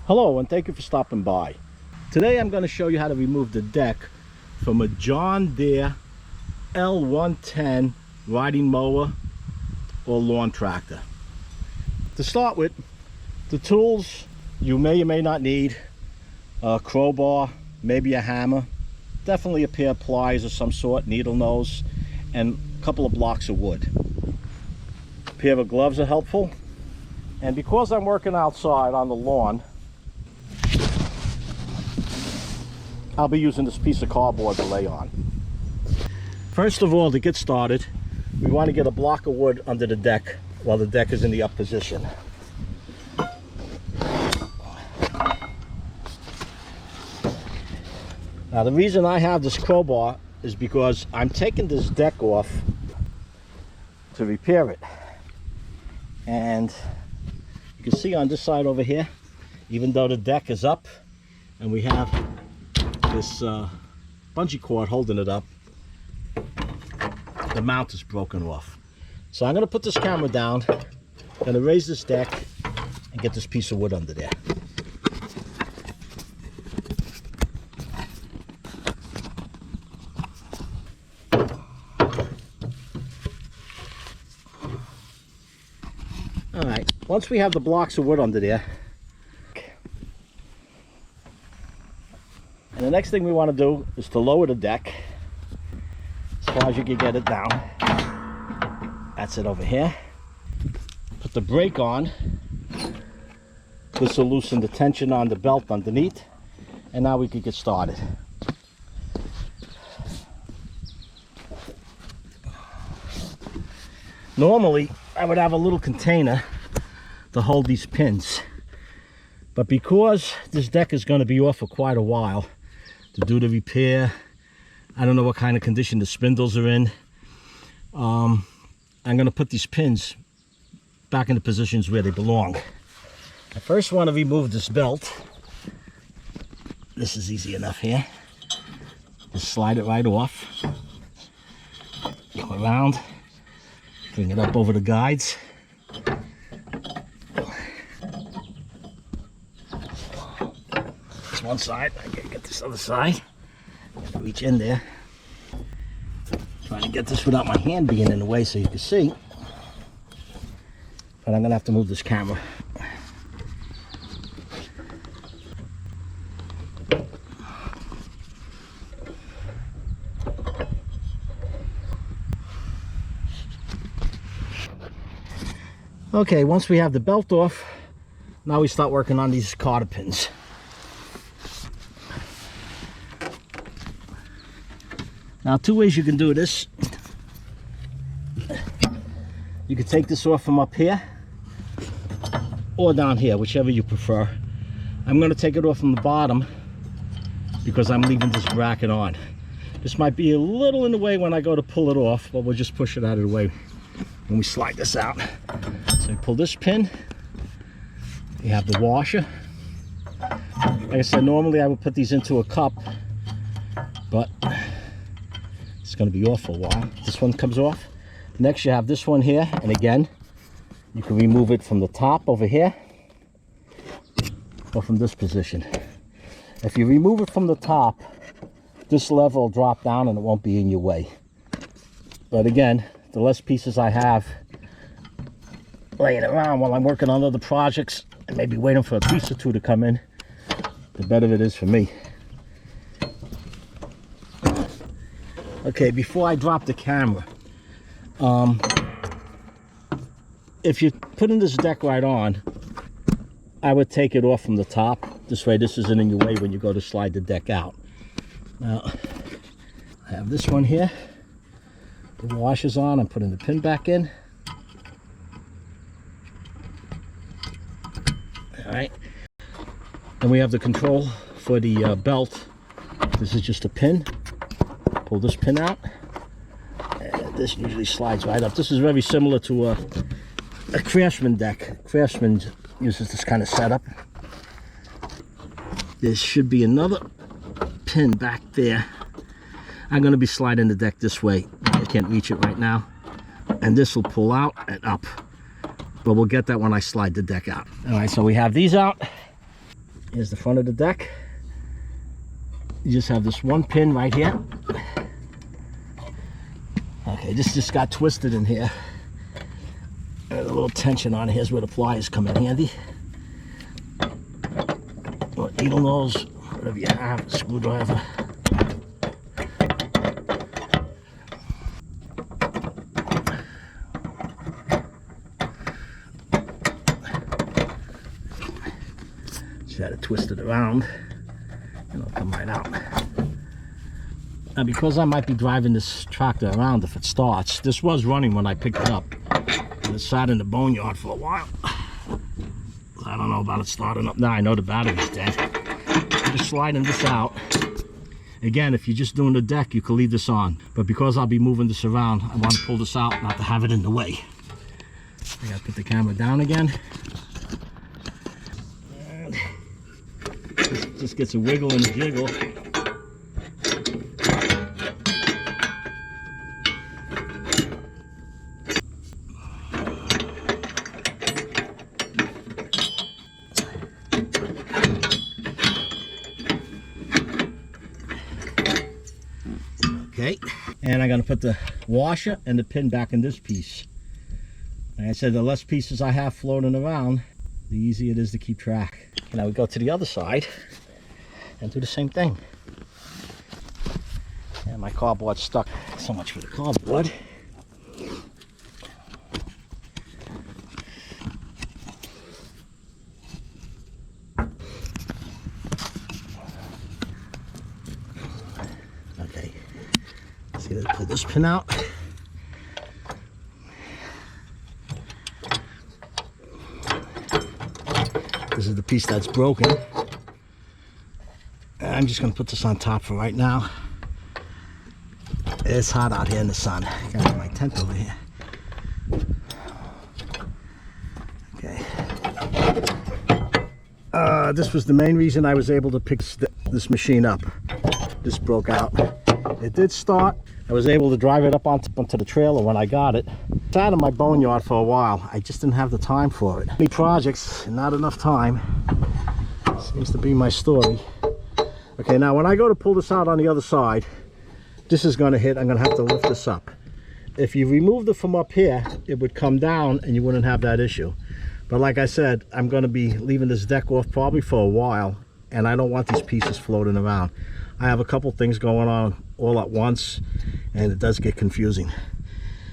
Hello and thank you for stopping by. Today I'm going to show you how to remove the deck from a John Deere L110 riding mower or lawn tractor. To start with, the tools you may or may not need: a crowbar, maybe a hammer, definitely a pair of pliers of some sort, needle nose, and a couple of blocks of wood. A pair of gloves are helpful, and because I'm working outside on the lawn, I'll be using this piece of cardboard to lay on. First of all, to get started, we want to get a block of wood under the deck while the deck is in the up position. Now, the reason I have this crowbar is because I'm taking this deck off to repair it. And you can see on this side over here, even though the deck is up and we have this bungee cord holding it up, the mount is broken off. So I'm going to put this camera down, going to raise this deck and get this piece of wood under there. Alright, once we have the blocks of wood under there, and the next thing we want to do is to lower the deck as far as you can get it down. That's it over here. Put the brake on. This will loosen the tension on the belt underneath, and now we can get started. Normally I would have a little container to hold these pins, but because this deck is going to be off for quite a while to do the repair, I don't know what kind of condition the spindles are in, I'm going to put these pins back in the positions where they belong. I first want to remove this belt. This is easy enough here. Just slide it right off, go around, bring it up over the guides. This one side, I gotta get this other side. Reach in there. Trying to get this without my hand being in the way so you can see. But I'm gonna have to move this camera. Okay, once we have the belt off, now we start working on these cotter pins. Now, two ways you can do this. You can take this off from up here or down here, whichever you prefer. I'm going to take it off from the bottom because I'm leaving this bracket on. This might be a little in the way when I go to pull it off, but we'll just push it out of the way when we slide this out. So you pull this pin, you have the washer. Like I said, normally I would put these into a cup, but it's going to be off for a while. This one comes off. Next you have this one here, and again you can remove it from the top over here or from this position. If you remove it from the top, this lever will drop down and it won't be in your way. But again, the less pieces I have laying around while I'm working on other projects and maybe waiting for a piece or two to come in, the better it is for me. Okay, before I drop the camera, if you're putting this deck right on, I would take it off from the top. This way this isn't in your way when you go to slide the deck out. Now, I have this one here. The washer's on. I'm putting the pin back in. Alright. Then we have the control for the belt. This is just a pin. Pull this pin out. And this usually slides right up. This is very similar to a Craftsman deck. Craftsman uses this kind of setup. There should be another pin back there. I'm going to be sliding the deck this way. I can't reach it right now. And this will pull out and up. But we'll get that when I slide the deck out. All right, so we have these out. Here's the front of the deck. You just have this one pin right here. Okay, this just got twisted in here. There's a little tension on it. Here's where the pliers come in handy. Or needle nose, whatever you have, screwdriver. Just had to twist it around and it'll come right out. Now, because I might be driving this tractor around if it starts, this was running when I picked it up. And it sat in the boneyard for a while. I don't know about it starting up. Now I know the battery's dead. I'm just sliding this out. Again, if you're just doing the deck, you can leave this on. But because I'll be moving this around, I want to pull this out not to have it in the way. I gotta put the camera down again. And just gets a wiggle and a jiggle. Okay, and I'm going to put the washer and the pin back in this piece. Like I said, the less pieces I have floating around, the easier it is to keep track. Now we go to the other side and do the same thing. And my cardboard's stuck. So much for the cardboard. Okay. See, let's pull this pin out. This is the piece that's broken. And I'm just going to put this on top for right now. It's hot out here in the sun. Got my tent over here. Okay. This was the main reason I was able to pick this machine up. This broke out. It did start. I was able to drive it up onto the trailer when I got it. It's out of my boneyard for a while. I just didn't have the time for it. Many projects, not enough time. Seems to be my story. Okay, now when I go to pull this out on the other side, this is going to hit. I'm going to have to lift this up. If you removed it from up here, it would come down and you wouldn't have that issue. But like I said, I'm going to be leaving this deck off probably for a while, and I don't want these pieces floating around. I have a couple things going on all at once, and it does get confusing.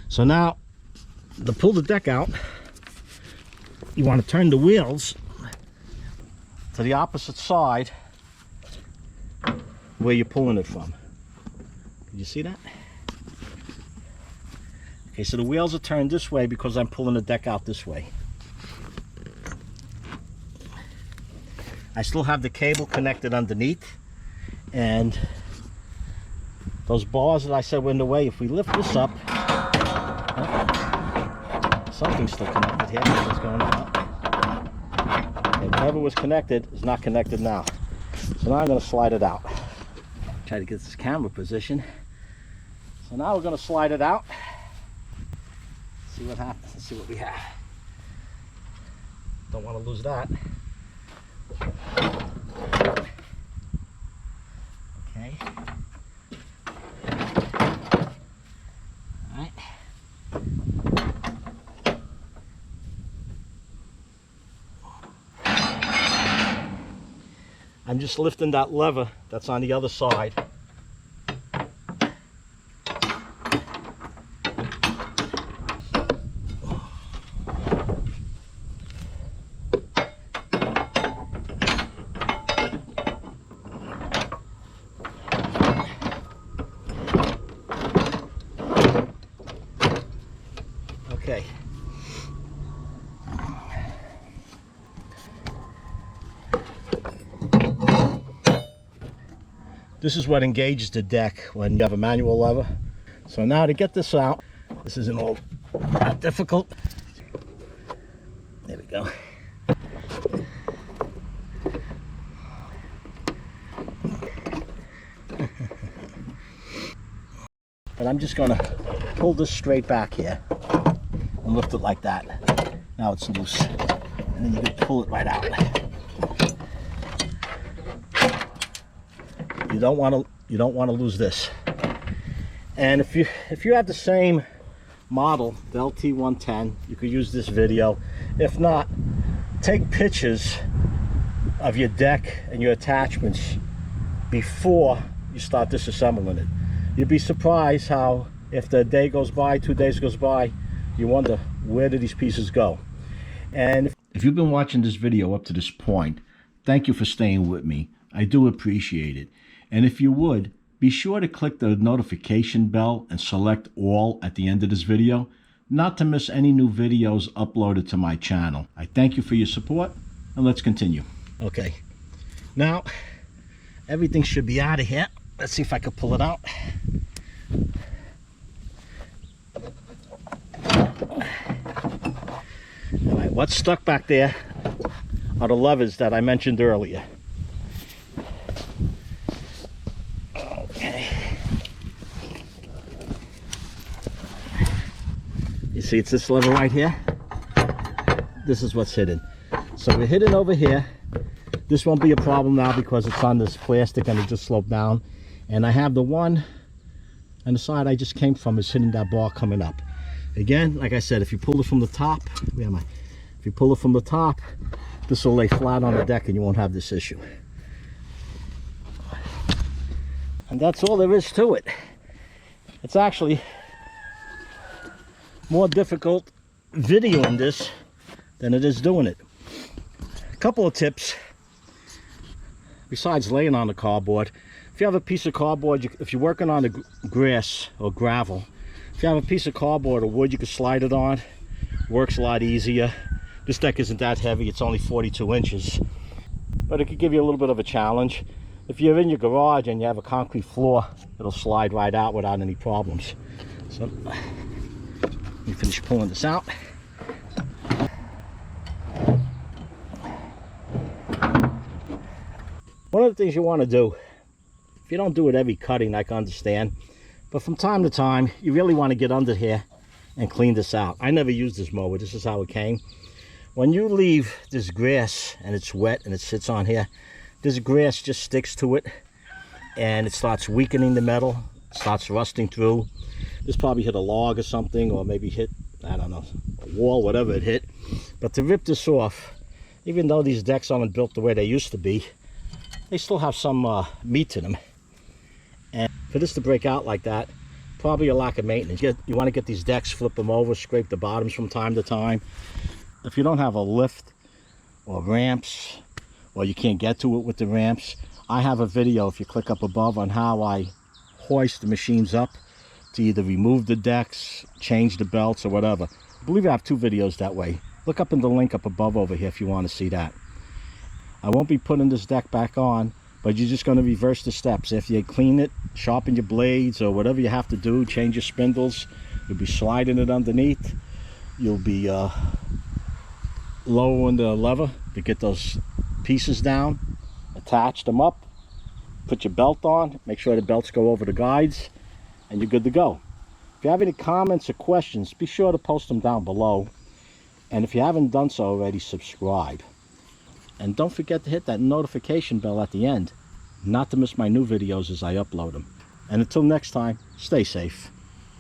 So now, to pull the deck out, you want to turn the wheels to the opposite side where you're pulling it from. Can you see that? Okay, so the wheels are turned this way because I'm pulling the deck out this way. I still have the cable connected underneath, and those bars that I said were in the way, if we lift this up, something's still connected here. What's going on? Okay, whatever was connected is not connected now. So now I'm going to slide it out. Try to get this camera position. So now we're going to slide it out. See what happens. Let's see what we have. Don't want to lose that. Okay. All right. I'm just lifting that lever that's on the other side. Okay. This is what engages the deck when you have a manual lever. So now to get this out, this isn't all that difficult. There we go. But I'm just gonna pull this straight back here and lift it like that. Now it's loose. And then you can pull it right out. don't want to lose this. And if you have the same model, the LT110, you could use this video. If not, take pictures of your deck and your attachments before you start disassembling it. You'd be surprised how, if the day goes by, 2 days goes by, you wonder, where did these pieces go? And if you've been watching this video up to this point, thank you for staying with me. I do appreciate it. And if you would, be sure to click the notification bell and select all at the end of this video, not to miss any new videos uploaded to my channel. I thank you for your support, and let's continue. Okay, now everything should be out of here. Let's see if I can pull it out. All right, what's stuck back there are the levers that I mentioned earlier. Okay. You see, it's this lever right here. This is what's hidden. So we're hidden over here. This won't be a problem now because it's on this plastic and it just sloped down. And I have the one on the side I just came from is hitting that bar coming up. Again, like I said, if you pull it from the top, where am I? If you pull it from the top, this will lay flat on the deck and you won't have this issue. And that's all there is to it. It's actually more difficult videoing this than it is doing it. A couple of tips besides laying on the cardboard. If you have a piece of cardboard, if you're working on the grass or gravel, if you have a piece of cardboard or wood you can slide it on, works a lot easier. This deck isn't that heavy, it's only 42 inches, but it could give you a little bit of a challenge. If you're in your garage and you have a concrete floor, it'll slide right out without any problems. So let me finish pulling this out. One of the things you want to do, if you don't do it every cutting, I can understand, but from time to time you really want to get under here and clean this out. I never used this mower, this is how it came. When you leave this grass and it's wet and it sits on here, this grass just sticks to it and it starts weakening the metal, starts rusting through. This probably hit a log or something, or maybe hit, I don't know, a wall, whatever it hit. But to rip this off, even though these decks aren't built the way they used to be, they still have some meat to them. And for this to break out like that, probably a lack of maintenance. You want to get these decks, flip them over, scrape the bottoms from time to time. If you don't have a lift or ramps, or you can't get to it with the ramps, I have a video, if you click up above, on how I hoist the machines up to either remove the decks, change the belts, or whatever. I believe I have 2 videos that way. Look up in the link up above over here if you want to see that. I won't be putting this deck back on, but you're just going to reverse the steps. After you clean it, sharpen your blades, or whatever you have to do, change your spindles, you'll be sliding it underneath. You'll be lowering the lever to get those pieces down, attach them up, put your belt on, make sure the belts go over the guides, and you're good to go. If you have any comments or questions, be sure to post them down below. And if you haven't done so already, subscribe. And don't forget to hit that notification bell at the end, not to miss my new videos as I upload them. And until next time, stay safe.